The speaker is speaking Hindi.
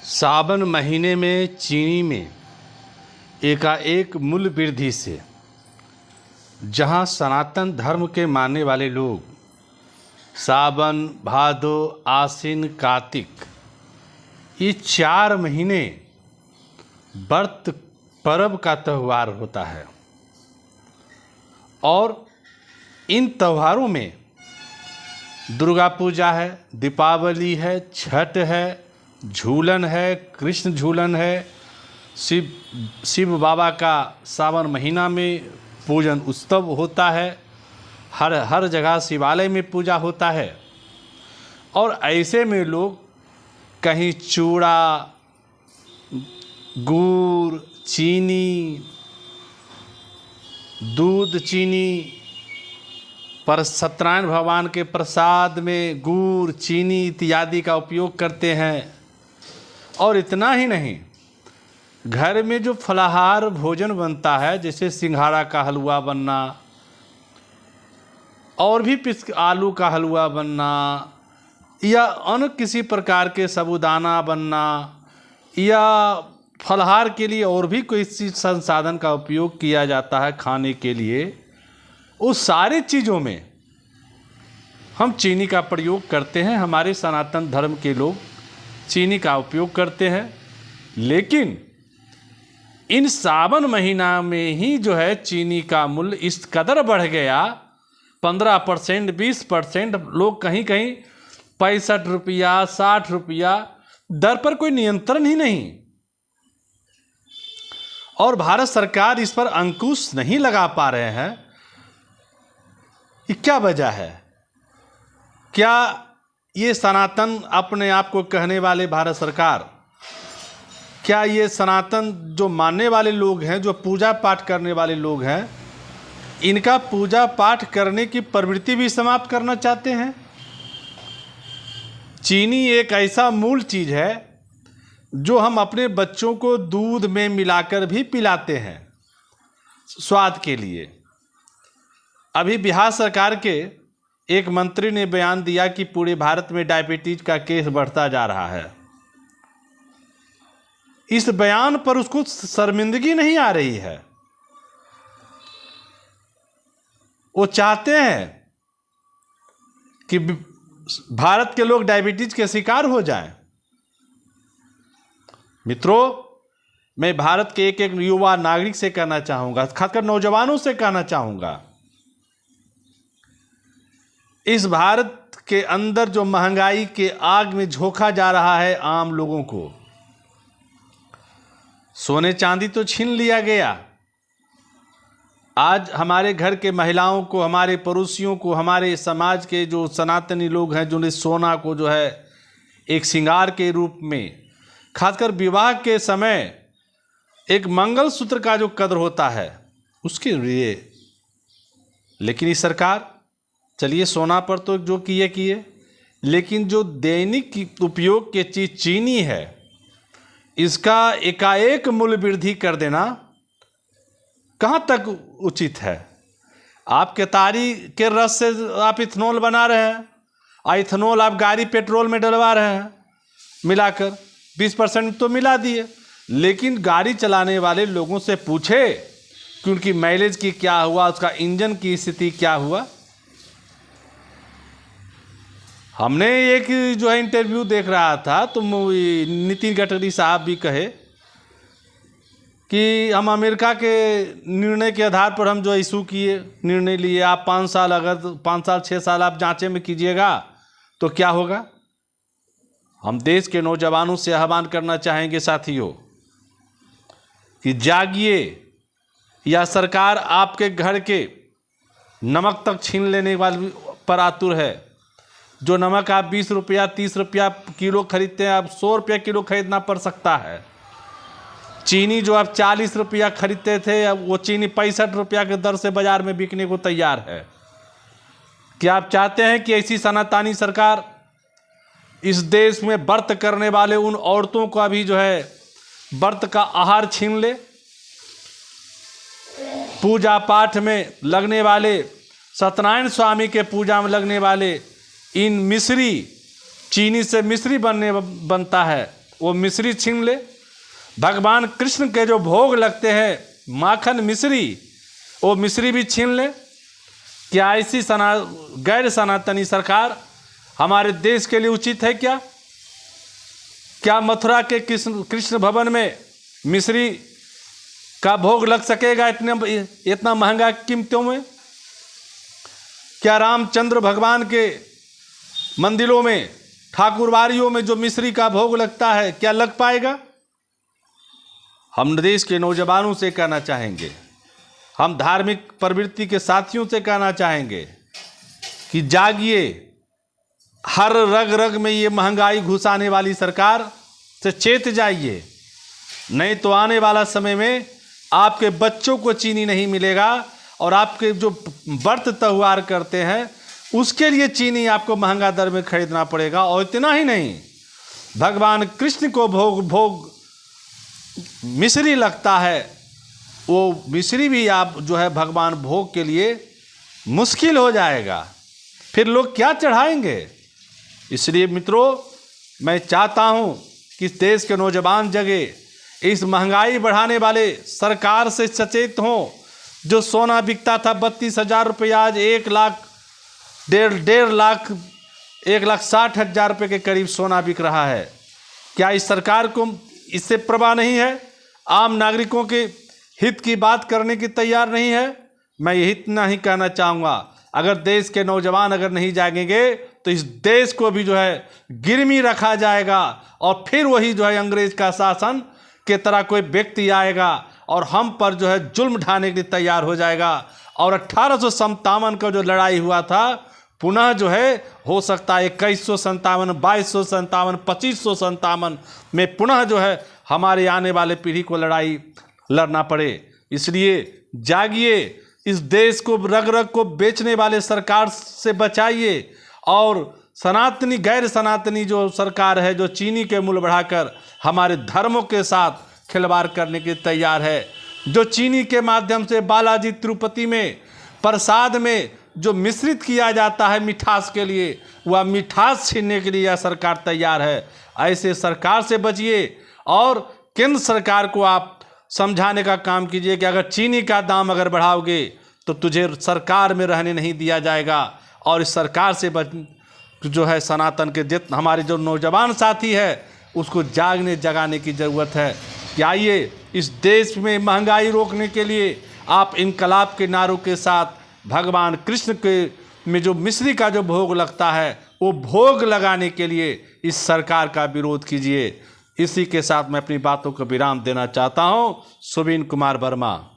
सावन महीने में चीनी में एकाएक मूल्य वृद्धि से जहां सनातन धर्म के मानने वाले लोग सावन, भादो, आश्विन, कार्तिक ये 4 महीने व्रत पर्व का त्यौहार होता है और इन त्योहारों में दुर्गा पूजा है, दीपावली है, छठ है, झूलन है, कृष्ण झूलन है, शिव बाबा का सावन महीना में पूजन उत्सव होता है। हर जगह शिवालय में पूजा होता है और ऐसे में लोग कहीं चूड़ा, गुड़, चीनी, दूध, चीनी पर सत्यनारायण भगवान के प्रसाद में गुड़, चीनी इत्यादि का उपयोग करते हैं। और इतना ही नहीं, घर में जो फलाहार भोजन बनता है जैसे सिंघाड़ा का हलवा बनना और भी आलू का हलवा बनना या अन्य किसी प्रकार के साबूदाना बनना या फलाहार के लिए और भी कोई संसाधन का उपयोग किया जाता है खाने के लिए, उस सारी चीज़ों में हम चीनी का प्रयोग करते हैं। हमारे सनातन धर्म के लोग चीनी का उपयोग करते हैं, लेकिन इन सावन महीना में ही जो है चीनी का मूल्य इस कदर बढ़ गया, 15%, 20%, लोग कहीं कहीं 65 रुपया, 60 रुपया दर पर कोई नियंत्रण ही नहीं। और भारत सरकार इस पर अंकुश नहीं लगा पा रहे हैं। ये क्या वजह है? क्या ये सनातन अपने आप को कहने वाले भारत सरकार, क्या ये सनातन जो मानने वाले लोग हैं, जो पूजा पाठ करने वाले लोग हैं, इनका पूजा पाठ करने की प्रवृत्ति भी समाप्त करना चाहते हैं? चीनी एक ऐसा मूल चीज़ है जो हम अपने बच्चों को दूध में मिलाकर भी पिलाते हैं स्वाद के लिए। अभी बिहार सरकार के एक मंत्री ने बयान दिया कि पूरे भारत में डायबिटीज का केस बढ़ता जा रहा है। इस बयान पर उसको शर्मिंदगी नहीं आ रही है। वो चाहते हैं कि भारत के लोग डायबिटीज के शिकार हो जाएं। मित्रों, मैं भारत के एक युवा नागरिक से कहना चाहूँगा, खासकर नौजवानों से कहना चाहूँगा, इस भारत के अंदर जो महंगाई के आग में झोंका जा रहा है आम लोगों को, सोने चांदी तो छीन लिया गया। आज हमारे घर के महिलाओं को, हमारे पड़ोसियों को, हमारे समाज के जो सनातनी लोग हैं, जिन्हें सोना को जो है एक श्रृंगार के रूप में, खासकर विवाह के समय एक मंगलसूत्र का जो कदर होता है उसके लिए, लेकिन इस सरकार, चलिए सोना पर तो जो किए, लेकिन जो दैनिक उपयोग की चीज़ चीनी है, इसका एकाएक मूल्य वृद्धि कर देना कहाँ तक उचित है? आप केतारी के रस से आप इथेनॉल बना रहे हैं, और इथेनॉल आप गाड़ी पेट्रोल में डलवा रहे हैं मिलाकर, 20% तो मिला दिए, लेकिन गाड़ी चलाने वाले लोगों से पूछे कि उनकी माइलेज की क्या हुआ, उसका इंजन की स्थिति क्या हुआ। हमने एक जो है इंटरव्यू देख रहा था, तो नितिन गडकरी साहब भी कहे कि हम अमेरिका के निर्णय के आधार पर हम जो इशू किए, निर्णय लिए, आप 5 साल, अगर 5 साल 6 साल आप जांचे में कीजिएगा तो क्या होगा। हम देश के नौजवानों से आह्वान करना चाहेंगे साथियों कि जागिए, या सरकार आपके घर के नमक तक छीन लेने वाले पर आतुर है। जो नमक आप 20 रुपया 30 रुपया किलो खरीदते हैं, आप 100 रुपया किलो खरीदना पड़ सकता है। चीनी जो आप 40 रुपया खरीदते थे, अब वो चीनी 65 रुपया के दर से बाजार में बिकने को तैयार है। क्या आप चाहते हैं कि ऐसी सनातनी सरकार इस देश में व्रत करने वाले उन औरतों का भी जो है व्रत का आहार छीन ले? पूजा पाठ में लगने वाले, सत्यनारायण स्वामी के पूजा में लगने वाले इन मिश्री, चीनी से मिश्री बनता है, वो मिश्री छीन ले। भगवान कृष्ण के जो भोग लगते हैं माखन मिश्री, वो मिश्री भी छीन ले। क्या ऐसी गैर सनातनी सरकार हमारे देश के लिए उचित है क्या? क्या मथुरा के कृष्ण भवन में मिश्री का भोग लग सकेगा इतना महंगा कीमतों में? क्या रामचंद्र भगवान के मंदिरों में, ठाकुरबाड़ियों में जो मिश्री का भोग लगता है, क्या लग पाएगा? हम देश के नौजवानों से कहना चाहेंगे, हम धार्मिक प्रवृत्ति के साथियों से कहना चाहेंगे कि जागिए। हर रग रग में ये महंगाई घुसाने वाली सरकार से चेत जाइए, नहीं तो आने वाला समय में आपके बच्चों को चीनी नहीं मिलेगा और आपके जो व्रत त्योहार करते हैं उसके लिए चीनी आपको महंगा दर में खरीदना पड़ेगा। और इतना ही नहीं, भगवान कृष्ण को भोग मिश्री लगता है, वो मिश्री भी आप जो है भगवान भोग के लिए मुश्किल हो जाएगा, फिर लोग क्या चढ़ाएंगे? इसलिए मित्रों, मैं चाहता हूँ कि देश के नौजवान जगे, इस महंगाई बढ़ाने वाले सरकार से सचेत हों। जो सोना बिकता था 32,000 रुपये, आज 1,60,000 रुपये के करीब सोना बिक रहा है। क्या इस सरकार को इससे परवाह नहीं है? आम नागरिकों के हित की बात करने की तैयार नहीं है? मैं यही इतना ही कहना चाहूँगा, अगर देश के नौजवान अगर नहीं जागेंगे तो इस देश को भी जो है गिरमी रखा जाएगा और फिर वही जो है अंग्रेज का शासन के तरह कोई व्यक्ति आएगा और हम पर जो है जुल्म ढाने के लिए तैयार हो जाएगा। और 1857 का जो लड़ाई हुआ था, पुनः जो है हो सकता है 2157, 2257, 2557 में पुनः जो है हमारे आने वाले पीढ़ी को लड़ाई लड़ना पड़े। इसलिए जागिए, इस देश को रग रग को बेचने वाले सरकार से बचाइए। और सनातनी गैर सनातनी जो सरकार है, जो चीनी के मूल्य बढ़ाकर हमारे धर्मों के साथ खिलवाड़ करने के तैयार है, जो चीनी के माध्यम से बालाजी तिरुपति में प्रसाद में जो मिश्रित किया जाता है मिठास के लिए, वह मिठास छीनने के लिए यह सरकार तैयार है। ऐसे सरकार से बचिए और केंद्र सरकार को आप समझाने का काम कीजिए कि अगर चीनी का दाम अगर बढ़ाओगे तो तुझे सरकार में रहने नहीं दिया जाएगा। और इस सरकार से जो है सनातन के हमारे जो नौजवान साथी है उसको जगाने की ज़रूरत है कि आइए, इस देश में महंगाई रोकने के लिए आप इनकलाब के नारों के साथ भगवान कृष्ण के में जो मिश्री का जो भोग लगता है वो भोग लगाने के लिए इस सरकार का विरोध कीजिए। इसी के साथ मैं अपनी बातों को विराम देना चाहता हूँ। सुबीन कुमार वर्मा।